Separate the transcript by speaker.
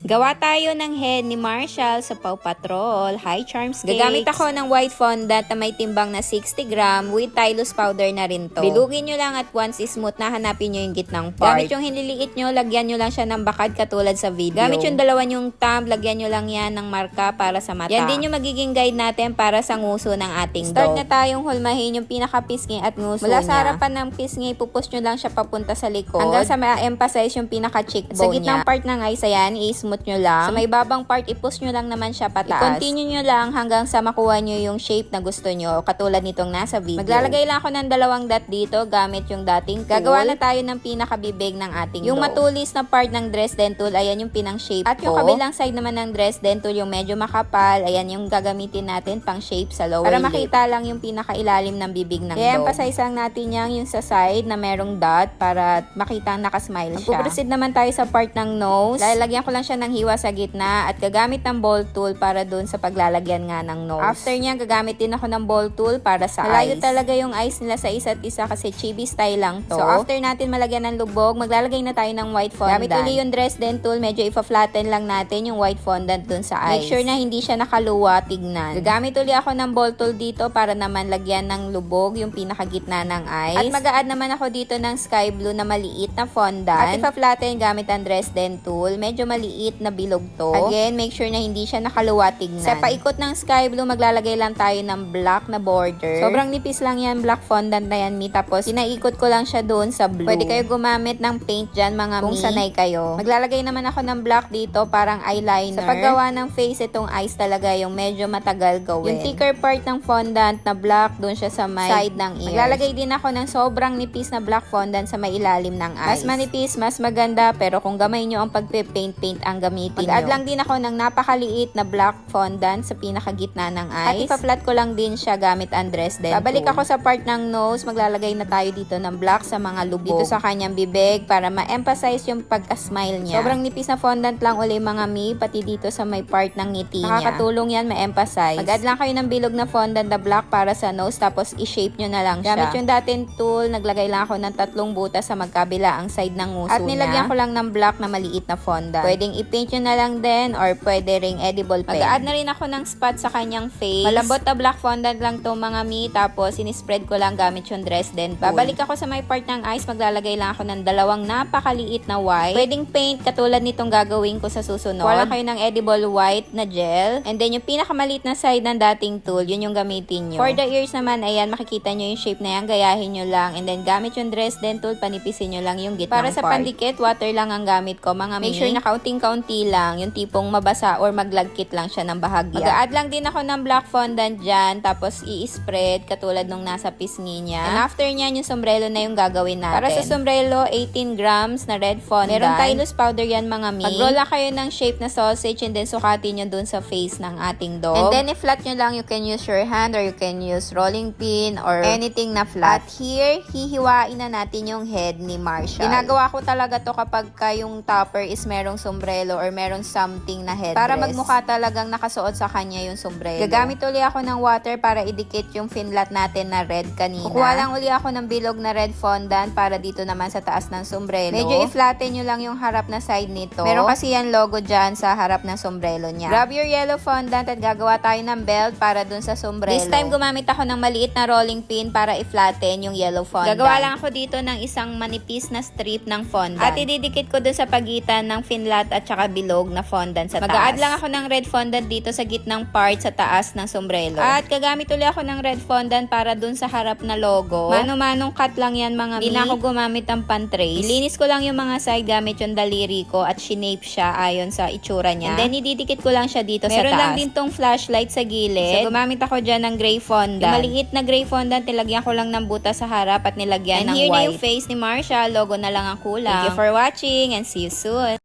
Speaker 1: Gawa tayo ng head ni Marshall sa Paw Patrol High Charms Cakes. Gagamit ako ng white fondant na may timbang na 60 gram with Tylose powder na rin to. Bilugin nyo lang at once smooth na hanapin nyo yung gitnang part. Gamit yung hinliliit nyo, lagyan nyo lang siya ng bakad katulad sa video. Gamit yung dalawa yung thumb, lagyan nyo lang yan ng marka para sa mata. Yan din yung magiging guide natin para sa nguso ng ating dog. Start na tayong hulmahin yung pinaka-pisngi at nguso niya. Mula sa harapan ng pisngi, pupus nyo lang siya papunta sa likod. Hanggang sa ma-emphasize yung pinaka-cheekbone niya. Sa gitnang part ng eyes, ayan, i-smooth nyo lang. Sa may babang part, i-push nyo lang naman siya pataas. I-continue nyo lang hanggang sa makuha nyo yung shape na gusto nyo, katulad nitong nasa video. Maglalagay lang ako ng dalawang dot dito gamit yung dating tool. Gagawa na tayo ng pinakabibig ng ating yung dog. Matulis na part ng Dresden tool, ayan yung pinang shape ko. At yung kabilang side naman ng Dresden tool, yung medyo makapal, ayan yung gagamitin natin pang shape sa lower lip. Para makita lang yung pinakailalim ng bibig ng dog. I-emphasize lang natin yung sa side na merong dot para makita nakasmile siya. Magpuproceed naman tayo sa part ng nose. Lalagyan ko lang siya ng hiwa sa gitna at gagamit ng ball tool para dun sa paglalagyan nga ng nose. After niya, gagamit din ako ng ball tool para sa eyes. Malayo talaga yung eyes nila sa isa't isa kasi chibi style lang to. So after natin malagyan ng lubog, maglalagay na tayo ng white fondant. Gamit uli yung Dresden tool, medyo ipa-flatten lang natin yung white fondant dun sa eyes. Make sure na hindi siya nakaluwa, tignan. Gagamit uli ako ng ball tool dito para naman lagyan ng lubog yung pinakagitna ng eyes. At mag-a-add naman ako dito ng sky blue na maliit na fondant. At ipa-flatten gamit ang Dresden tool. Medyo maliit na bilog to. Again, make sure na hindi siya nakaluwa, tignan. Sa paikot ng sky blue, maglalagay lang tayo ng black na border. Sobrang nipis lang yan, black fondant na yan, mi. Tapos, sinaikot ko lang siya doon sa blue. Pwede kayo gumamit ng paint dyan, mga kung sanay kayo. Maglalagay naman ako ng black dito, parang eyeliner. Sa paggawa ng face, itong eyes talaga yung medyo matagal gawin. Yung thicker part ng fondant na black, doon siya sa may side ng ears. Maglalagay din ako ng sobrang nipis na black fondant sa may ilalim ng eyes. Mas manipis, mas maganda, pero kung gamay nyo ang pagpe-paint ang gamitin nyo. Mag-add lang din ako ng napakaliit na black fondant sa pinakagitna ng eyes. At ipa-flat ko lang din siya gamit ang Dresden tool. Babalik ako sa part ng nose, maglalagay na tayo dito ng black sa mga lubog. Dito sa kanyang bibig para ma-emphasize yung pagka-smile niya. Sobrang nipis na fondant lang uli mga mi, pati dito sa may part ng ngiti niya. Nakakatulong yan ma-emphasize. Mag-add lang kayo ng bilog na fondant na black para sa nose, tapos i-shape nyo na lang siya. Gamit yung dating tool, naglagay lang ako ng 3 butas sa magkabila ang side ng nguso niya. At nilagyan ko lang ng black na maliit na fondant. Pwedeng i-paint nyo na lang din or pwede ring edible pen. Mag-add na rin ako ng spot sa kanyang face. Malambot na black fondant lang to mga mi, tapos sinispread ko lang gamit yung Dresden tool. Babalik ako sa may part ng eyes, maglalagay lang ako ng 2 napakaliit na white. Pwedeng paint katulad nitong gagawin ko sa susunod. Kuha lang kayo ng edible white na gel. And then yung pinakamaliit na side ng dating tool, yun yung gamitin nyo. For the ears naman, ayan, makikita nyo yung shape na yan, gayahin nyo lang. And then gamit yung Dresden tool, panipisin nyo lang yung gitnang part. Para sa pandikit, water lang ang gamit ko mga mi. Make sure na kaunting-kaunti lang, yung tipong mabasa or maglagkit lang siya ng bahagya. Mag-add lang din ako ng black fondant dyan, tapos i-spread katulad nung nasa pisngi niya. And after nyan, yung sombrero na yung gagawin natin. Para sa sombrero, 18 grams na red fondant. Meron Tylose powder yan mga mi. Mag-roll lang kayo ng shape na sausage and then sukatin nyo dun sa face ng ating dog. And then i-flat nyo lang, you can use your hand or you can use rolling pin or anything na flat. At here, hihiwain na natin yung head ni Marshall. Ginagawa ko talaga to kapag yung topper is merong sombrero or merong something na headdress. Para magmukha talagang nakasuot sa kanya yung sombrero. Gagamit uli ako ng water para idikit yung finlat natin na red kanina. Kukuha lang uli ako ng bilog na red fondant para dito naman sa taas ng sombrero. Medyo i-flatten nyo lang yung harap na side nito. Meron kasi yan logo dyan sa harap ng sombrero niya. Grab your yellow fondant at gagawa tayo ng belt para dun sa sombrero. This time gumamit ako ng maliit na rolling pin para i-flatten yung yellow fondant. Gagawa lang ako dito ng isang manipis na strip ng fondant. At ididikit ko dun sa pagitan ng finlat at saka bilog na fondant sa taas. Mag-a-add lang ako ng red fondant dito sa gitnang part sa taas ng sombrero. At gagamit ulit ako ng red fondant para dun sa harap na logo. Mano-manong cut lang yan mga mi. Hindi na ako gumamit ng pan-trace. Ilinis ko lang yung mga side gamit yung daliri ko at shinape siya ayon sa itsura niya. And then ididikit ko lang siya dito sa taas. Meron lang din tong flashlight sa gilid. So gumamit ako dyan ng gray fondant. Yung maliit na gray fondant, nilagyan ko lang ng butas sa harap at nilagyan ng white. And here na yung face ni Marshall. Logo na lang ang kulang. Thank you for watching and see you soon.